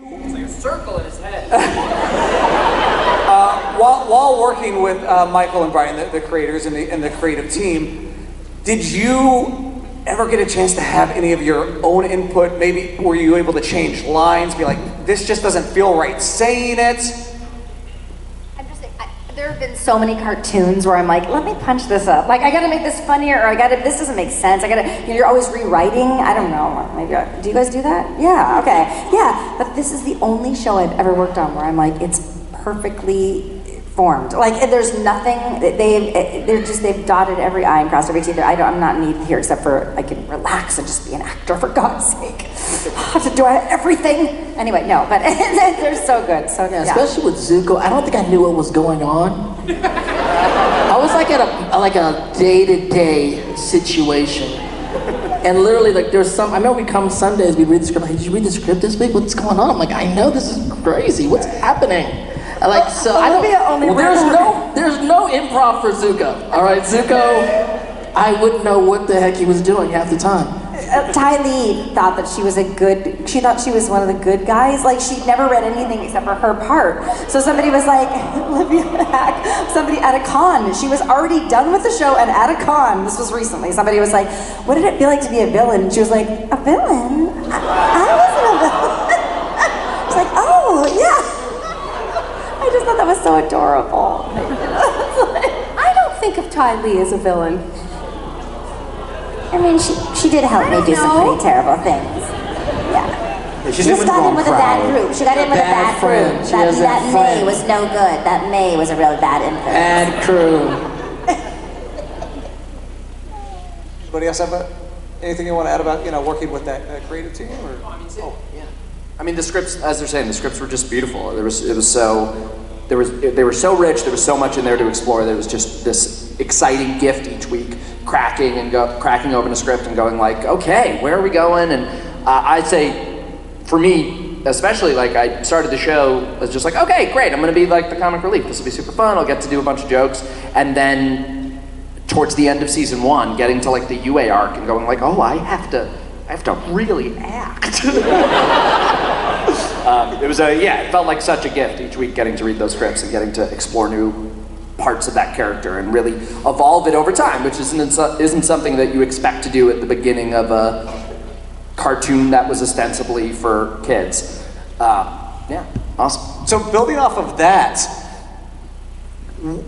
It's like a circle in his head. While working with Michael and Brian, the creators and the creative team, did you ever get a chance to have any of your own input? Maybe were you able to change lines, be like, this just doesn't feel right saying it? There have been so many cartoons where I'm like, let me punch this up. Like, I gotta make this funnier, or this doesn't make sense. You're always rewriting. I don't know, do you guys do that? Yeah, okay. Yeah, but this is the only show I've ever worked on where I'm like, it's perfectly formed. Like, there's nothing, they've dotted every I and crossed every T. I'm not needed here except for I can relax and just be an actor, for God's sake. Do I have everything? Anyway, no, but they're so good, so yeah. Especially with Zuko, I don't think I knew what was going on. I was like at a day-to-day situation. And literally, like, I remember we come Sundays, we read the script, like, did you read the script this week? What's going on? I'm like, I know this is crazy, what's happening? Like, so I don't, there's no improv for Zuko, all right? Zuko, I wouldn't know what the heck he was doing half the time. Ty Lee thought that she thought she was one of the good guys. Like, she'd never read anything except for her part. So somebody was like, Olivia Hack, somebody at a con, she was already done with the show and at a con, this was recently, somebody was like, what did it feel like to be a villain? And she was like, a villain? I wasn't a villain. It's like, oh, yeah. I just thought that was so adorable. I don't think of Ty Lee as a villain. I mean, she did help me do some pretty terrible things. Yeah. She just got in with a bad group. She got in with a bad friend. group. That May was no good. That May was a really bad influence. Bad crew. Anybody else have anything you want to add about working with that creative team? Or? I mean, the scripts, as they're saying, the scripts were just beautiful. They were so rich. There was so much in there to explore. There was just this exciting gift each week, cracking open a script and going like, okay, where are we going? And I'd say, for me, especially, like, I started the show as just like, okay, great, I'm gonna be like the comic relief. This will be super fun. I'll get to do a bunch of jokes, and then towards the end of season 1, getting to like the UA arc and going like, oh, I have to really act. It felt like such a gift each week getting to read those scripts and getting to explore new parts of that character and really evolve it over time, which isn't something that you expect to do at the beginning of a cartoon that was ostensibly for kids. Awesome. So building off of that,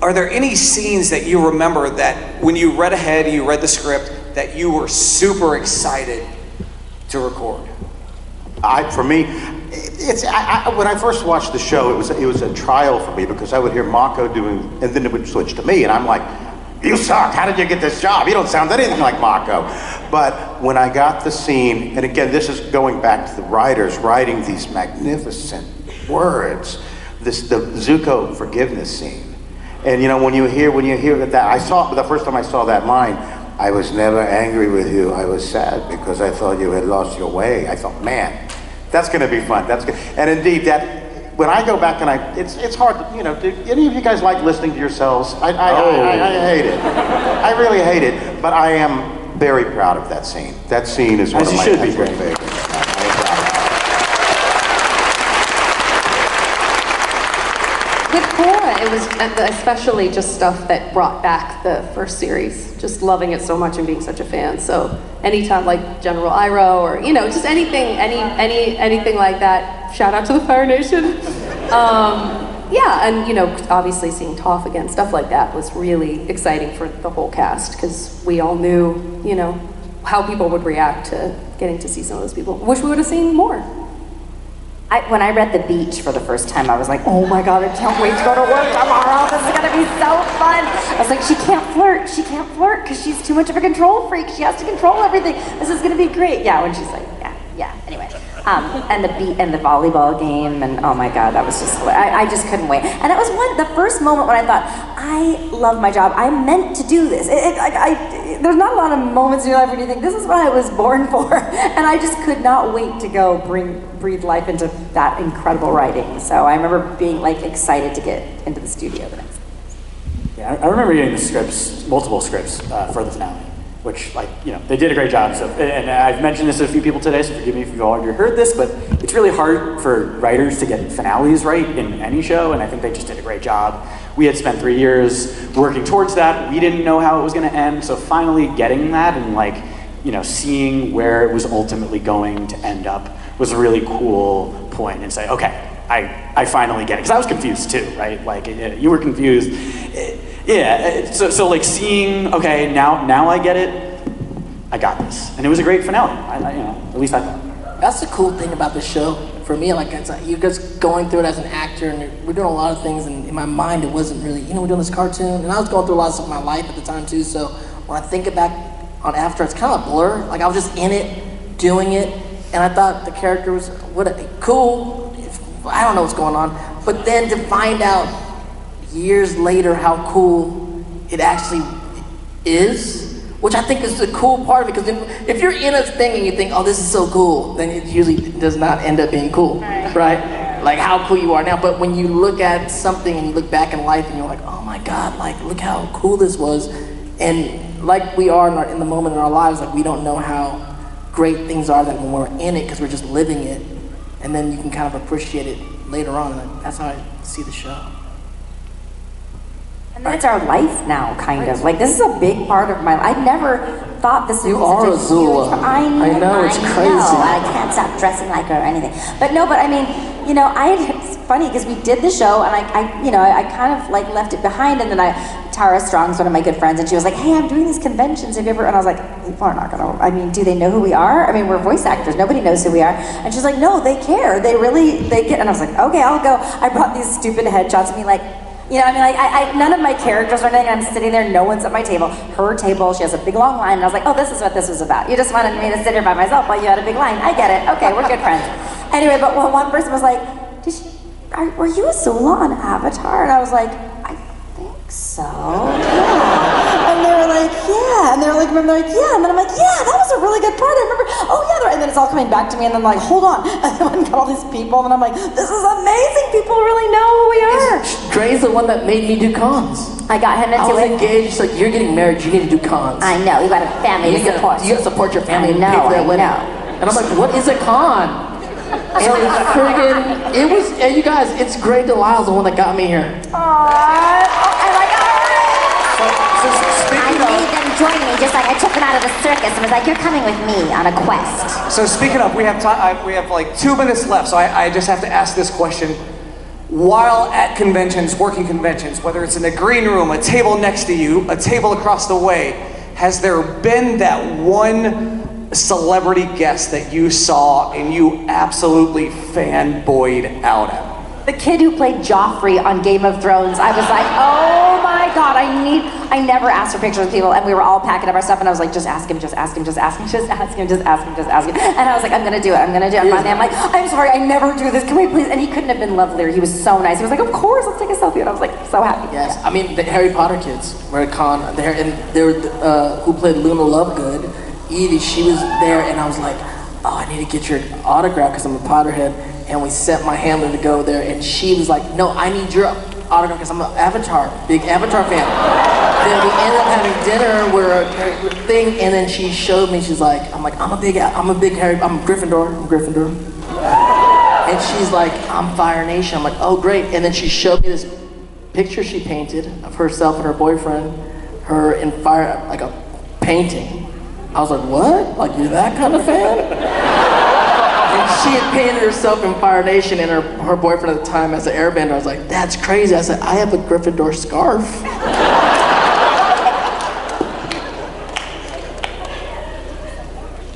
are there any scenes that you remember that when you read ahead, you read the script, that you were super excited to record? For me, when I first watched the show, it was a trial for me because I would hear Mako doing, and then it would switch to me, and I'm like, you suck, how did you get this job? You don't sound anything like Mako. But when I got the scene, and again, this is going back to the writers writing these magnificent words, the Zuko forgiveness scene. And when you hear that, the first time I saw that line, I was never angry with you, I was sad because I thought you had lost your way. I thought, man, that's gonna be fun, that's good. And indeed, when I go back and it's hard to, do any of you guys like listening to yourselves? I hate it. I really hate it, but I am very proud of that scene. That scene is one of my favorites. With Korra, it was especially just stuff that brought back the first series. Just loving it so much and being such a fan. So anytime, like General Iroh, or just anything like that. Shout out to the Fire Nation. And obviously seeing Toph again, stuff like that was really exciting for the whole cast because we all knew, how people would react to getting to see some of those people. Wish we would have seen more. When I read The Beach for the first time, I was like, oh my God, I can't wait to go to work tomorrow. This is gonna be so fun. I was like, she can't flirt because she's too much of a control freak. She has to control everything. This is gonna be great. Yeah, when she's like, yeah, anyway. And the volleyball game, and oh my God, that was just hilarious. I just couldn't wait. And it was the first moment when I thought, I love my job. I meant to do this. There's not a lot of moments in your life where you think, this is what I was born for. And I just could not wait to go breathe life into that incredible writing. So I remember being excited to get into the studio the next day. Yeah, I remember getting multiple scripts for the finale. which, like, you know, they did a great job. So, and I've mentioned this to a few people today, so forgive me if you've already heard this, but it's really hard for writers to get finales right in any show, and I think they just did a great job. We had spent 3 years working towards that. We didn't know how it was going to end, so finally getting that and, like, you know, seeing where it was ultimately going to end up was a really cool point, and say, okay, I finally get it. Because I was confused too, right? Like, you were confused. Yeah, so like seeing, okay, now I get it, I got this. And it was a great finale, you know, at least I thought. That's the cool thing about the show. For me, like, it's like you're just going through it as an actor, and we're doing a lot of things, and in my mind, it wasn't really, you know, we're doing this cartoon, and I was going through a lot of stuff in my life at the time too, so when I think back on Avatar, it's kind of a blur. Like, I was just in it, doing it, and I thought the character was cool. I don't know what's going on, but then to find out years later how cool it actually is, which I think is the cool part of it, because if you're in a thing and you think, oh, this is so cool, then it usually does not end up being cool, right? Like how cool you are now, but when you look at something and you look back in life and you're like, oh my God, like look how cool this was, and like we are in the moment in our lives, like we don't know how great things are that when we're in it, because we're just living it, and then you can kind of appreciate it later on, and that's how I see the show. And that's our life now, kind of. Like, this is a big part of my life. I never thought this was are such a huge... Azula. I know, it's crazy. I can't stop dressing like her or anything. But no, but I mean, you know, it's funny because we did the show, and I kind of like left it behind, and then Tara Strong's one of my good friends, and she was like, hey, I'm doing these conventions, have you ever... And I was like, people are not gonna... I mean, do they know who we are? I mean, we're voice actors, nobody knows who we are. And she's like, no, they care, they get... And I was like, okay, I'll go. I brought these stupid headshots of me like, you know, I mean, like, none of my characters or anything, I'm sitting there, no one's at my table. Her table, she has a big long line, and I was like, oh, this is what this was about. You just wanted me to sit here by myself while you had a big line. I get it, okay, we're good friends. Anyway, but one person was like, were you Azula on Avatar? And I was like, I think so, yeah. And they were like, yeah, and they were like, yeah, and then I'm like, yeah, that was a really good part, I remember, oh yeah, and then it's all coming back to me, and then I'm like, hold on, and then I got all these people, and I'm like, this is amazing, people really know who we are. Dre's the one that made me do cons. I got him into I was it. engaged, like, you're getting married, you need to do cons. I know, you got a family to support. You gotta support your family and I pay know, for their I wedding. know. And I'm like, what is a con? And and you guys, it's Greg Delisle's the one that got me here. I made them join me, just like I took them out of the circus and was like, you're coming with me on a quest. So speaking of, we have time. We have like 2 minutes left, so I just have to ask this question. While at conventions, working conventions, whether it's in a green room, a table next to you, a table across the way, has there been that one celebrity guest that you saw and you absolutely fanboyed out at? The kid who played Joffrey on Game of Thrones, I was like, oh my God, I never asked for pictures of people, and we were all packing up our stuff, and I was like, just ask him, just ask him, just ask him, just ask him, just ask him, just ask him. And I was like, I'm gonna do it. And finally I'm like, I'm sorry, I never do this, can we please? And he couldn't have been lovelier, he was so nice. He was like, of course, let's take a selfie. And I was like, so happy. Yes, I mean, the Harry Potter kids were at con, and they were, who played Luna Lovegood, Edie, she was there, and I was like, oh, I need to get your autograph because I'm a Potterhead. And we sent my handler to go there, and she was like, no, I need your autograph because I'm an Avatar, big Avatar fan. Then we ended up having dinner where a thing, and then she showed me, she's like, I'm Gryffindor. And she's like, I'm Fire Nation. I'm like, oh great. And then she showed me this picture she painted of herself and her boyfriend, her in fire, like a painting. I was like, what? Like, you're that kind of fan? And she had painted herself in Fire Nation and her boyfriend at the time as an airbender. I was like, that's crazy. I said, I have a Gryffindor scarf.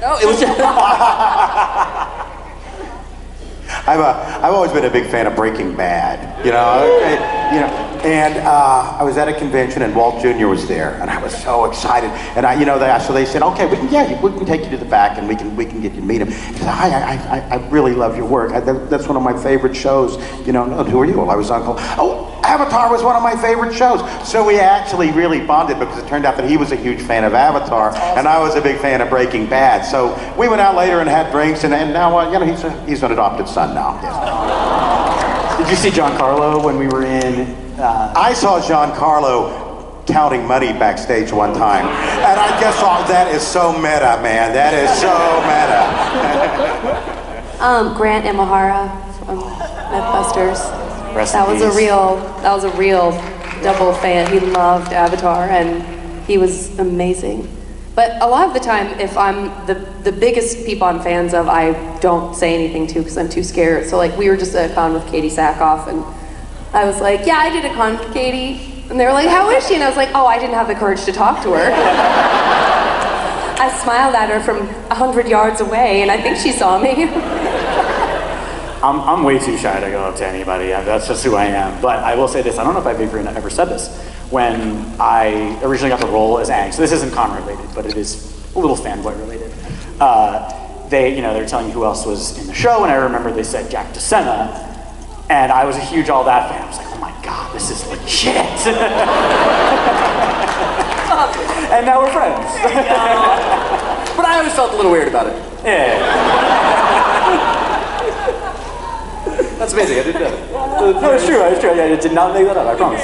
No, it was just... I've always been a big fan of Breaking Bad, and I was at a convention and Walt Jr. was there, and I was so excited. And so they said, okay, we can take you to the back and we can get you to meet him. He said, hi, I really love your work. That's one of my favorite shows. Who are you? Well, I was on call. Oh, Avatar was one of my favorite shows. So we actually really bonded because it turned out that he was a huge fan of Avatar, and I was a big fan of Breaking Bad. So we went out later and had drinks, and now he's an adopted son now. Yes. Did you see Giancarlo when we were in? I saw Giancarlo counting money backstage one time. And I just thought, that is so meta, man. That is so meta. Grant Imahara from Mythbusters. Rest That in was a real double fan. He loved Avatar and he was amazing. But a lot of the time, if I'm the biggest people I'm fans of, I don't say anything to because I'm too scared. So like we were just at a con with Katie Sackhoff and I was like, yeah, I did a con with Katie. And they were like, how is she? And I was like, oh, I didn't have the courage to talk to her. I smiled at her from 100 yards away and I think she saw me. I'm way too shy to go up to anybody. That's just who I am. But I will say this, I don't know if I've ever said this. When I originally got the role as Aang, so this isn't con related, but it is a little fanboy related. They were telling me who else was in the show, and I remember they said Jack DeSena, and I was a huge All That fan. I was like, oh my God, this is legit. And now we're friends. But I always felt a little weird about it. Yeah. That's amazing. I didn't know. No, it's true. It's true. I did not make that up. I promise.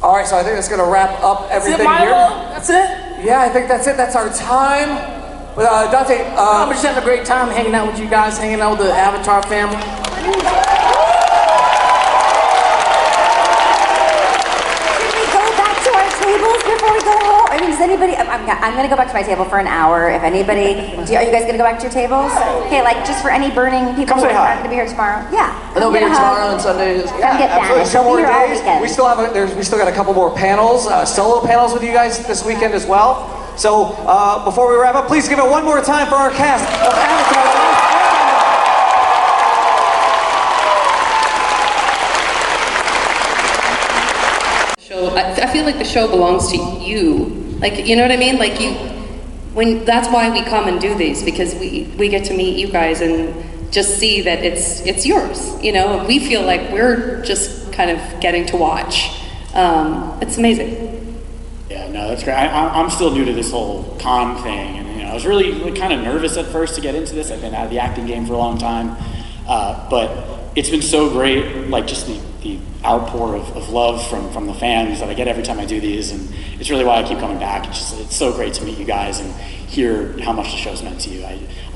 All right, so I think that's going to wrap up everything here. That's it? Yeah, I think that's it. That's our time. But Dante, I'm just having a great time hanging out with you guys, hanging out with the Avatar family. Can we go back to our tables before we go home? I mean, does anybody? I'm gonna go back to my table for an hour. If anybody, are you guys gonna go back to your tables? Hey, like just for any burning people Come who say aren't hi. gonna be here tomorrow. Yeah. And they'll be Come here get a hug. tomorrow and Sunday. Come get absolutely. that. Two more We'll be here all days. weekend. We still have we still got a couple more panels, solo panels with you guys this weekend as well. So before we wrap up, please give it one more time for our cast of Avatar. Show, I feel like the show belongs to you. Like, you know what I mean? Like that's why we come and do these, because we get to meet you guys and just see that it's yours, you know? And we feel like we're just kind of getting to watch. It's amazing. Yeah, no, that's great. I'm still new to this whole con thing, and I was really kind of nervous at first to get into this. I've been out of the acting game for a long time, but it's been so great, like just the outpour of love from the fans that I get every time I do these, and it's really why I keep coming back. It's so great to meet you guys and hear how much the show's meant to you.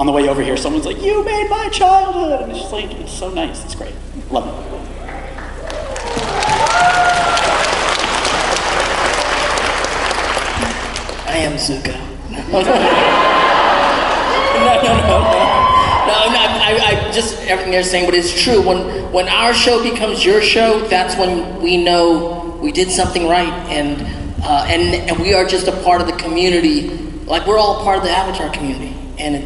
On the way over here, someone's like, "You made my childhood," and it's just like, it's so nice. It's great. Love it. I am Zuko. No, I just, everything they're saying, but it's true. When our show becomes your show, that's when we know we did something right, and we are just a part of the community. Like, we're all part of the Avatar community, and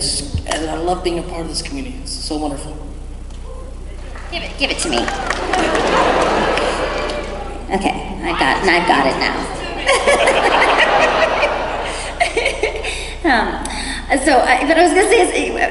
I love being a part of this community. It's so wonderful. Give it to me. Okay, I've got it now. But I was gonna say is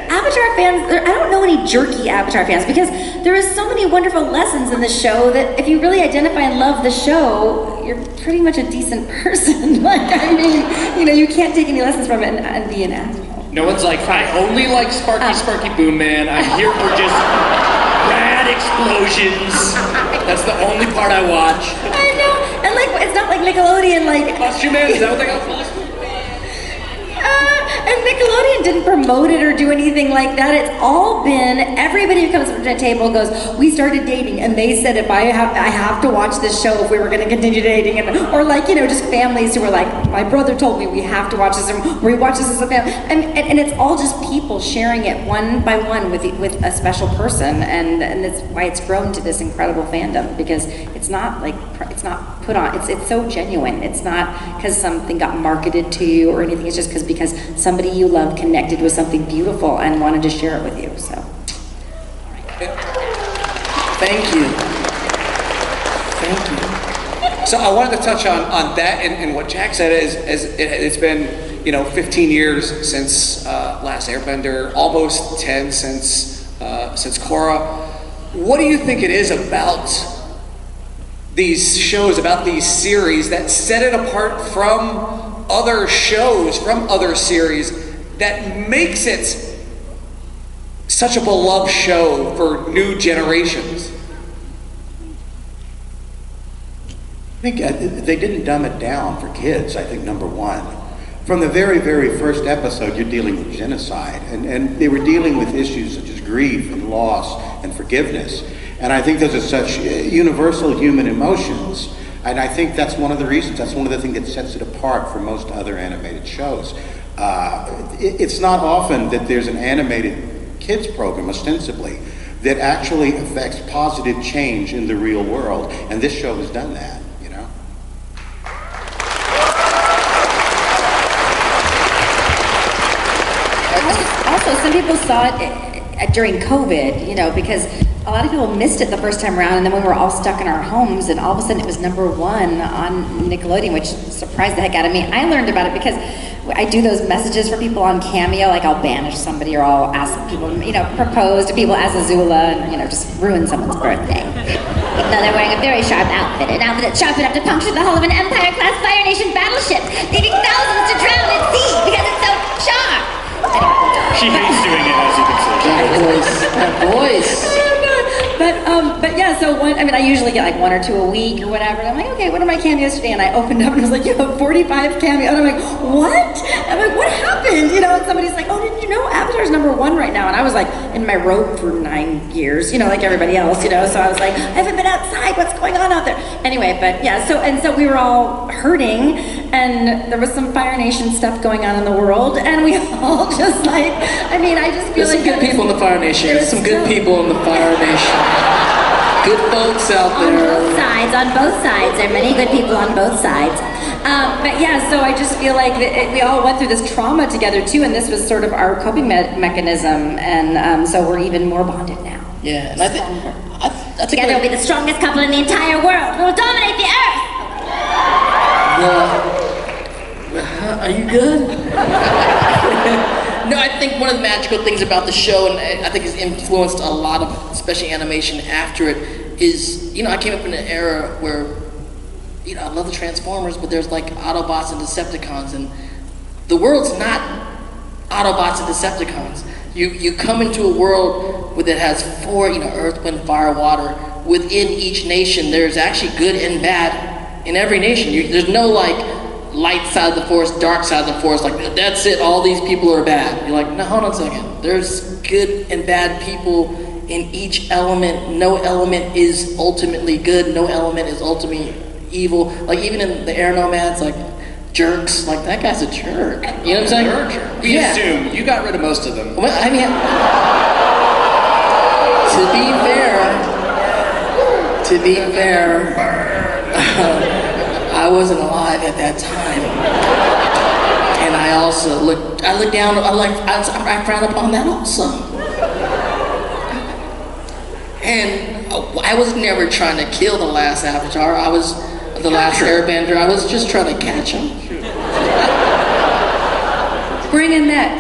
Avatar fans. I don't know any jerky Avatar fans because there is so many wonderful lessons in the show that if you really identify and love the show, you're pretty much a decent person. Like, I mean, you can't take any lessons from it and be an asshole. No one's like, I only like Sparky Boom Man. I'm here for just rad explosions. That's the only part I watch. I know, and like it's not like Nickelodeon, like. Costume Man, is that what they got? And Nickelodeon didn't promote it or do anything like that. It's all been, everybody who comes to the table goes, we started dating and they said if I have to watch this show if we were gonna continue dating, or like, just families who were like, my brother told me we have to watch this, or we watch this as a family. And it's all just people sharing it one by one with a special person, and that's why it's grown to this incredible fandom, because it's not put on, it's so genuine. It's not because something got marketed to you or anything, it's just because somebody you love connected with something beautiful and wanted to share it with you, so. Thank you. So I wanted to touch on that and what Jack said is it's been 15 years since Last Airbender, almost 10 since Korra. What do you think it is about these shows, about these series that set it apart from other shows, from other series, that makes it such a beloved show for new generations? think they didn't dumb it down for kids, I think, number one. From the very, very first episode, you're dealing with genocide, and they were dealing with issues such as grief and loss and forgiveness. And I think those are such universal human emotions. And I think that's one of the reasons, that's one of the things that sets it apart from most other animated shows. It's not often that there's an animated kids program, ostensibly, that actually affects positive change in the real world. And this show has done that, you know? Also, some people saw it during COVID, you know, because a lot of people missed it the first time around, and then we were all stuck in our homes, and all of a sudden it was #1 on Nickelodeon, which surprised the heck out of me. I learned about it because I do those messages for people on Cameo, like I'll banish somebody or I'll ask people, you know, propose to people as Azula and, you know, just ruin someone's birthday. Even though they're wearing a very sharp outfit, an outfit that's sharp enough to puncture the hull of an Empire-class Fire Nation battleship, leaving thousands to drown at sea because it's so sharp. She hates doing it, as you can see. That voice. But yeah, so I usually get like 1 or 2 a week or whatever, and I'm like, okay, what are my cameos today? And I opened up and it was like, you have 45 cameos, and I'm like, what? I'm like, what happened? You know, and somebody's like, oh, didn't you know Avatar's #1 right now? And I was like, in my robe for 9 years, you know, like everybody else, you know, so I was like, I haven't been outside, what's going on out there? Anyway, but yeah, so we were all hurting, and there was some Fire Nation stuff going on in the world, and we all just like, I just feel There's some good people in the Fire Nation. There's some good people in the Fire Nation. Good folks out there. On both sides. There are many good people on both sides. But yeah, so I just feel like we all went through this trauma together too, and this was sort of our coping mechanism, and so we're even more bonded now. Yeah, and I think together we'll be the strongest couple in the entire world. We'll dominate the earth. Are you good? No, I think one of the magical things about the show, and I think has influenced a lot of, especially animation after it, is, you know, I came up in an era where, you know, I love the Transformers, but there's like Autobots and Decepticons, and the world's not Autobots and Decepticons. You come into a world that has 4, you know, Earth, Wind, Fire, Water. Within each nation, there's actually good and bad in every nation. There's no like light side of the force, dark side of the force, like that's it, all these people are bad. You're like, no, hold on a second. There's good and bad people in each element. No element is ultimately good, no element is ultimately evil. Like even in the Air Nomads, like jerks, like that guy's a jerk. You know what I'm saying? Jerk. We assume you got rid of most of them. Well, I mean, to be fair, I wasn't alive at that time, and I also look down. I frown upon that also, and I was never trying to kill the last Avatar. I was the last Airbender. I was just trying to catch him. Bring a net.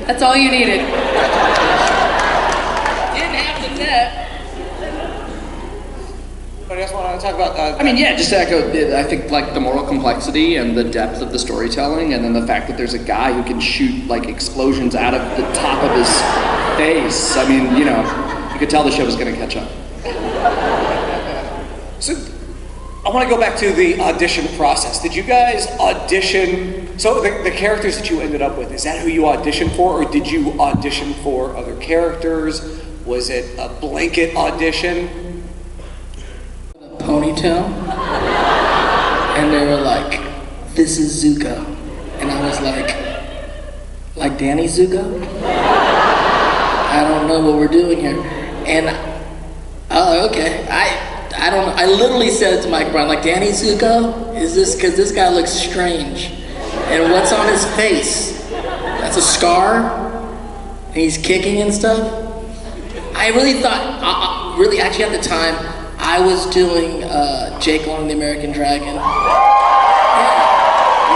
That's all you needed. Didn't have the net. Anybody else want to talk about? Just to echo, I think like the moral complexity and the depth of the storytelling, and then the fact that there's a guy who can shoot like explosions out of the top of his face. I mean, you know, you could tell the show was going to catch up. So, I want to go back to the audition process. Did you guys audition? So the characters that you ended up with, is that who you auditioned for, or did you audition for other characters? Was it a blanket audition? Ponytail, and they were like, this is Zuko, and I was like Danny Zuko? I don't know what we're doing here. And okay, I don't know. I literally said it to Mike Brown, like, Danny Zuko? Is this, because this guy looks strange. And what's on his face? That's a scar? And he's kicking and stuff? I really thought, really actually at the time, I was doing Jake Long and the American Dragon. Yeah.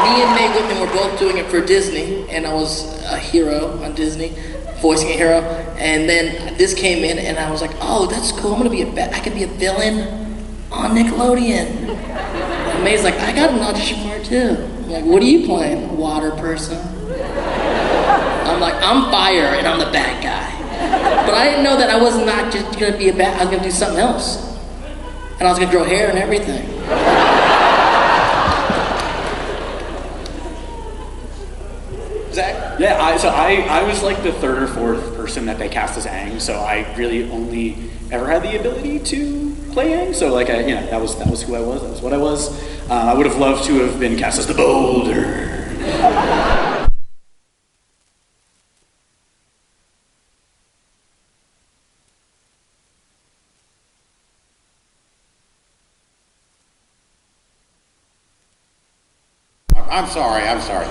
Me and Mae Whitman were both doing it for Disney, and I was a hero on Disney, voicing a hero. And then this came in, and I was like, oh, that's cool. I could be a villain on Nickelodeon. And Mae's like, I got an audition for it too. I'm like, what are you playing? A water person. I'm like, I'm fire, and I'm the bad guy. But I didn't know that I was not just gonna be I was gonna do something else. And I was gonna grow hair and everything. Yeah, I was like the third or fourth person that they cast as Aang, so I really only ever had the ability to play Aang. So like, that was who I was. That was what I was. I would have loved to have been cast as the Boulder. I'm sorry.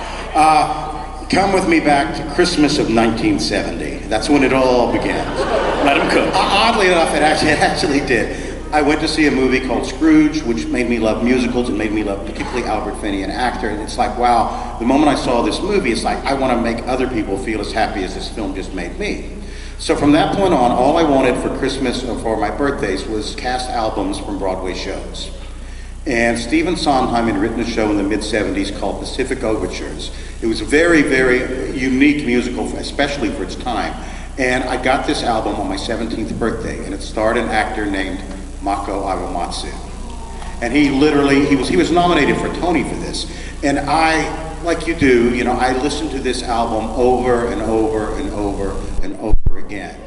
Come with me back to Christmas of 1970. That's when it all began. Let him cook. Oddly enough, it actually did. I went to see a movie called Scrooge, which made me love musicals and made me love particularly Albert Finney, an actor. And it's like, wow, the moment I saw this movie, it's like, I want to make other people feel as happy as this film just made me. So from that point on, all I wanted for Christmas or for my birthdays was cast albums from Broadway shows. And Stephen Sondheim had written a show in the mid-70s called Pacific Overtures. It was a very, very unique musical, especially for its time. And I got this album on my 17th birthday, and it starred an actor named Mako Arumatsu. And he was nominated for Tony for this. And I, like you do, I listened to this album over and over and over and over again.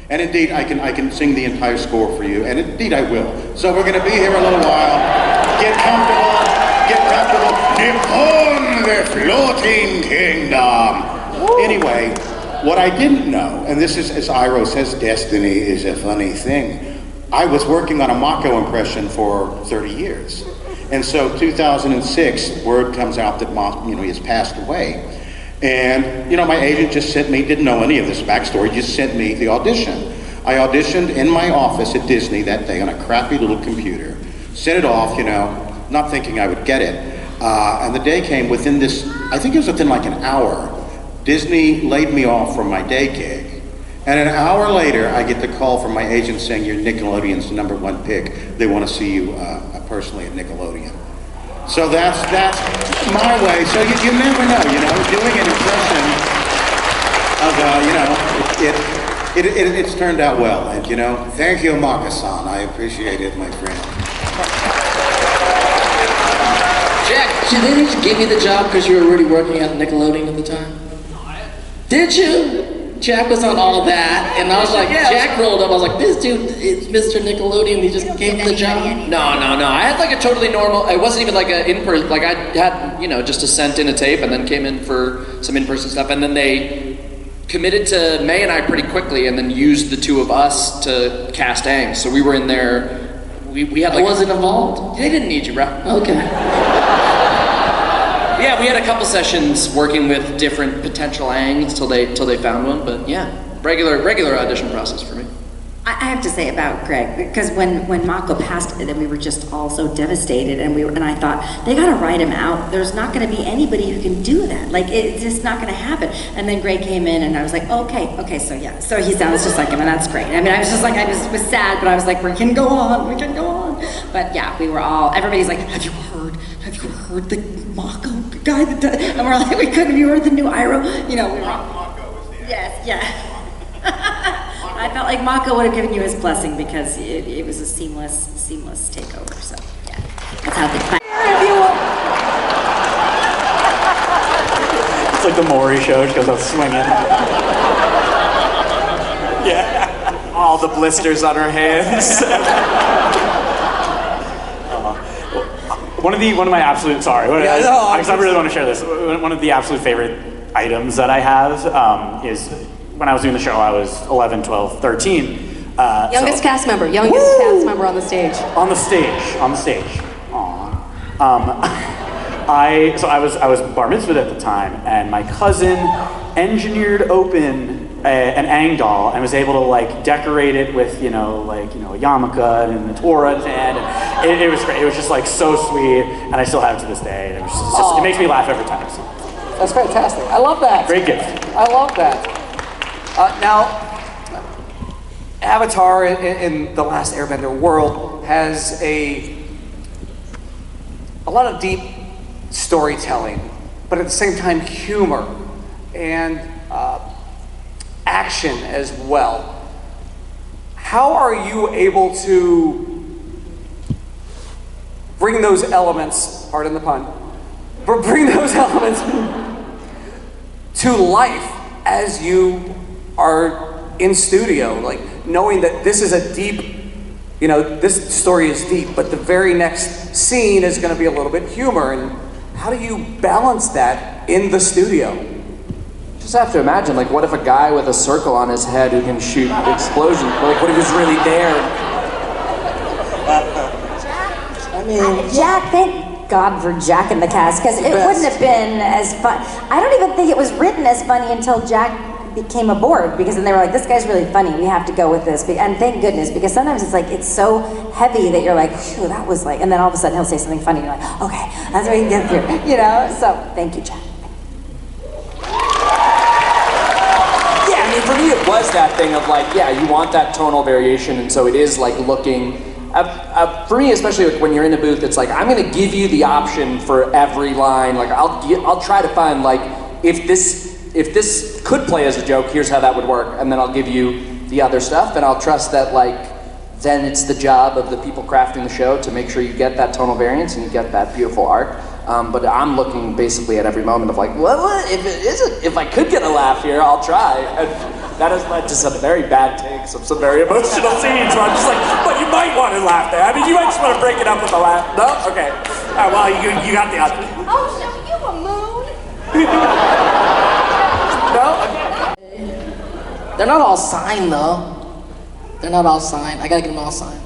And indeed, I can sing the entire score for you, and indeed I will. So we're gonna be here a little while. Get comfortable. Nippon, the floating kingdom. Anyway, what I didn't know, and this is, as Iroh says, destiny is a funny thing. I was working on a Mako impression for 30 years. And so 2006, word comes out that he has passed away. And, my agent just sent me, didn't know any of this backstory, just sent me the audition. I auditioned in my office at Disney that day on a crappy little computer. Sent it off, not thinking I would get it. And the day came within I think it was within like an hour, Disney laid me off from my day gig. And an hour later, I get the call from my agent saying, you're Nickelodeon's #1 pick. They want to see you personally at Nickelodeon. So that's my way. So you never know, doing an impression of, it's turned out well. And, thank you, Maka-san. I appreciate it, my friend. Jack, did they just give you the job because you were already working at Nickelodeon at the time? Did you? Jack was on all that, and I was like, Jack rolled up, I was like, this dude is Mr. Nickelodeon, he just gave him the job? No. I had like a totally normal, it wasn't even like a in-person, like I had, just sent in a tape and then came in for some in-person stuff, and then they committed to May and I pretty quickly and then used the two of us to cast Aang. So we were in there, we had like... I wasn't involved? They didn't need you, bro. Okay. Yeah, we had a couple sessions working with different potential Aangs till they found one, but yeah, regular audition process for me. I have to say about Greg, because when Mako passed, then we were just all so devastated, and I thought, they gotta write him out. There's not gonna be anybody who can do that. Like, it's just not gonna happen. And then Greg came in, and I was like, okay, so yeah. So he sounds just like him, and that's great. I mean, I was just like, I was sad, but I was like, we can go on. But yeah, we were all, everybody's like, have you heard the Mako guy that does, and we're like, we couldn't, you heard the new Iroh? We were all, yes, yeah. I felt like Mako would have given you his blessing because it was a seamless takeover. So yeah, that's how they. It's like the Maury show. She goes out swinging. Yeah, all the blisters on her hands. One of my absolute because I really want to share this. One of the absolute favorite items that I have is. When I was doing the show, I was 11, 12, 13. Youngest cast member on the stage. On the stage. Aww. I was bar mitzvahed at the time, and my cousin engineered open an Aang doll and was able to decorate it with a yarmulke and the Torah in his hand. And it was great. It was just so sweet, and I still have it to this day. It makes me laugh every time I see it. That's fantastic. I love that. Great gift. I love that. Now, Avatar in The Last Airbender world has a lot of deep storytelling, but at the same time humor and action as well. How are you able to bring those elements, pardon the pun, bring those elements to life as you are in studio, like knowing that this is a deep, this story is deep, but the very next scene is going to be a little bit humor. And how do you balance that in the studio? Just have to imagine, like, what if a guy with a circle on his head who can shoot explosions, like, what if he's really there? I mean, Jack, thank God for Jack in the cast, because it wouldn't have been as fun. I don't even think it was written as funny until Jack came aboard, because then they were like, this guy's really funny, we have to go with this. And thank goodness, because sometimes it's like, it's so heavy that you're like, phew, that was like, and then all of a sudden he'll say something funny, and you're like, okay, that's what we can get through, So, thank you, Jack. Yeah, I mean, for me it was that thing of like, yeah, you want that tonal variation, and so it is like looking, for me especially, like when you're in the booth, it's like, I'm gonna give you the option for every line, like I'll try to find like, if this could play as a joke, here's how that would work, and then I'll give you the other stuff, and I'll trust that like, then it's the job of the people crafting the show to make sure you get that tonal variance and you get that beautiful arc. But I'm looking basically at every moment of like, what? If I could get a laugh here, I'll try. And that has led to some very bad takes of some very emotional scenes where I'm just like, but you might want to laugh there. I mean, you might just want to break it up with a laugh. No? Okay. Well, you got the option. I'll show you a moon. No? They're not all signed though. They're not all signed. I gotta get them all signed.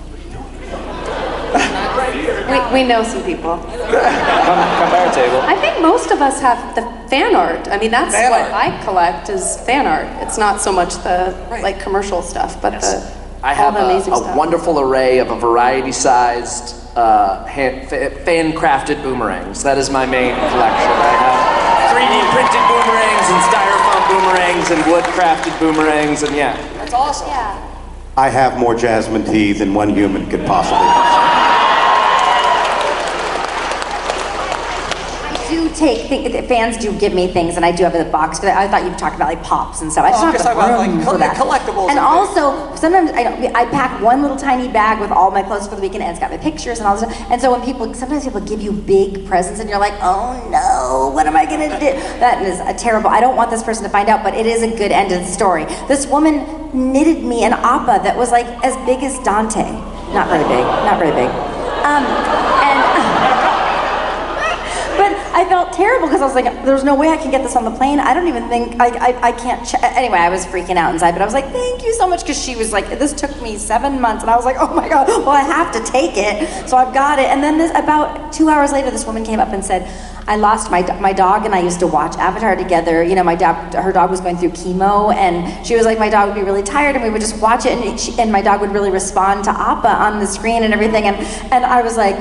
We know some people. Come by our table. I think most of us have the fan art. I mean, that's Fan what art. I collect is fan art. It's not so much the like commercial stuff, but I all have the amazing a stuff. wonderful array of a variety-sized fan-crafted boomerangs. That is my main collection. I have 3D printed boomerangs and styrofoam boomerangs and wood-crafted boomerangs, and yeah. That's awesome. Yeah. I have more jasmine tea than one human could possibly have. I do fans do give me things, and I do have a box, because I thought you talked about like pops and stuff. I just don't have talk the about room like for that. collectibles. And also, sometimes I pack one little tiny bag with all my clothes for the weekend, and it's got my pictures and all this stuff. And so when sometimes people give you big presents, and you're like, oh no, what am I gonna do? That is a terrible. I don't want this person to find out, but it is a good end to the story. This woman knitted me an appa that was like as big as Dante. Not very big. Not very big. But I felt terrible because I was like, there's no way I can get this on the plane. I don't even think, I can't, anyway, I was freaking out inside, but I was like, thank you so much, because she was like, this took me 7 months, and I was like, oh my God, well, I have to take it, so I've got it. And then about 2 hours later, this woman came up and said, I lost my dog, and I used to watch Avatar together. Her dog was going through chemo, and she was like, my dog would be really tired, and we would just watch it, and my dog would really respond to Appa on the screen and everything, and I was like,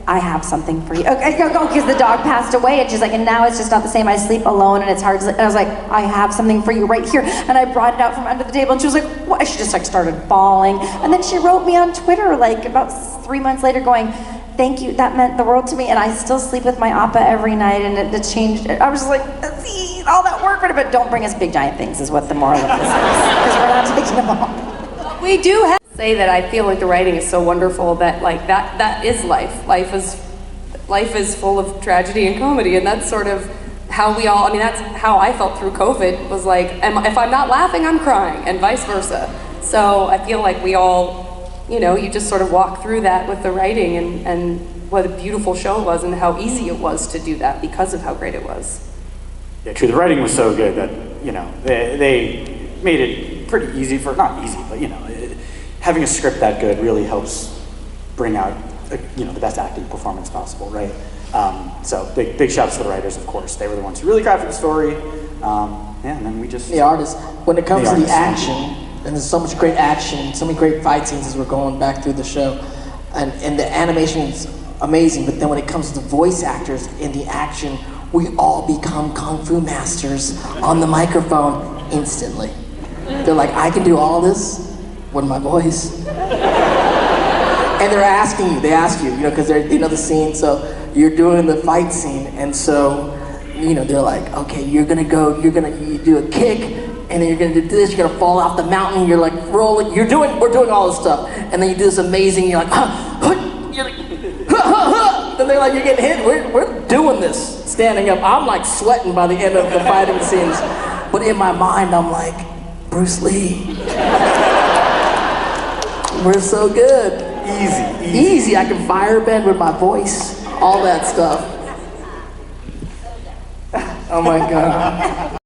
I have something for you. Okay, go, because the dog passed away, and she's like, and now it's just not the same. I sleep alone, and it's hard to sleep. And I was like, I have something for you right here. And I brought it out from under the table, and she was like, what? She just like started bawling. And then she wrote me on Twitter like about 3 months later going, thank you, that meant the world to me, and I still sleep with my appa every night, and it changed. I was just like, see, all that work for it, but don't bring us big giant things is what the moral of this is, because we're not taking them all. We do have to say that I feel like the writing is so wonderful that like that is life. Life is full of tragedy and comedy, and that's sort of how we all, I mean, that's how I felt through COVID, was like, if I'm not laughing, I'm crying, and vice versa. So I feel like we all, you just sort of walk through that with the writing, and what a beautiful show it was, and how easy it was to do that because of how great it was. Yeah, true. The writing was so good that, they made it pretty easy not easy, but, having a script that good really helps bring out, the best acting performance possible, right? So big shouts to the writers, of course. They were the ones who really crafted the story. And then we just... The artists. When it comes to the action, and there's so much great action, so many great fight scenes as we're going back through the show, and the animation is amazing, but then when it comes to the voice actors in the action, we all become kung fu masters on the microphone instantly. They're like, I can do all this with my voice. And they ask you, because they know the scene, so you're doing the fight scene, and so, they're like, okay, you do a kick, and then you're gonna do this, you're gonna fall off the mountain, you're like rolling, we're doing all this stuff, and then you do this amazing, you're like, and they're like, you're getting hit, we're doing this, standing up. I'm like sweating by the end of the fighting scenes. But in my mind, I'm like, Bruce Lee. We're so good. Easy. I can firebend with my voice, all that stuff. Oh my God.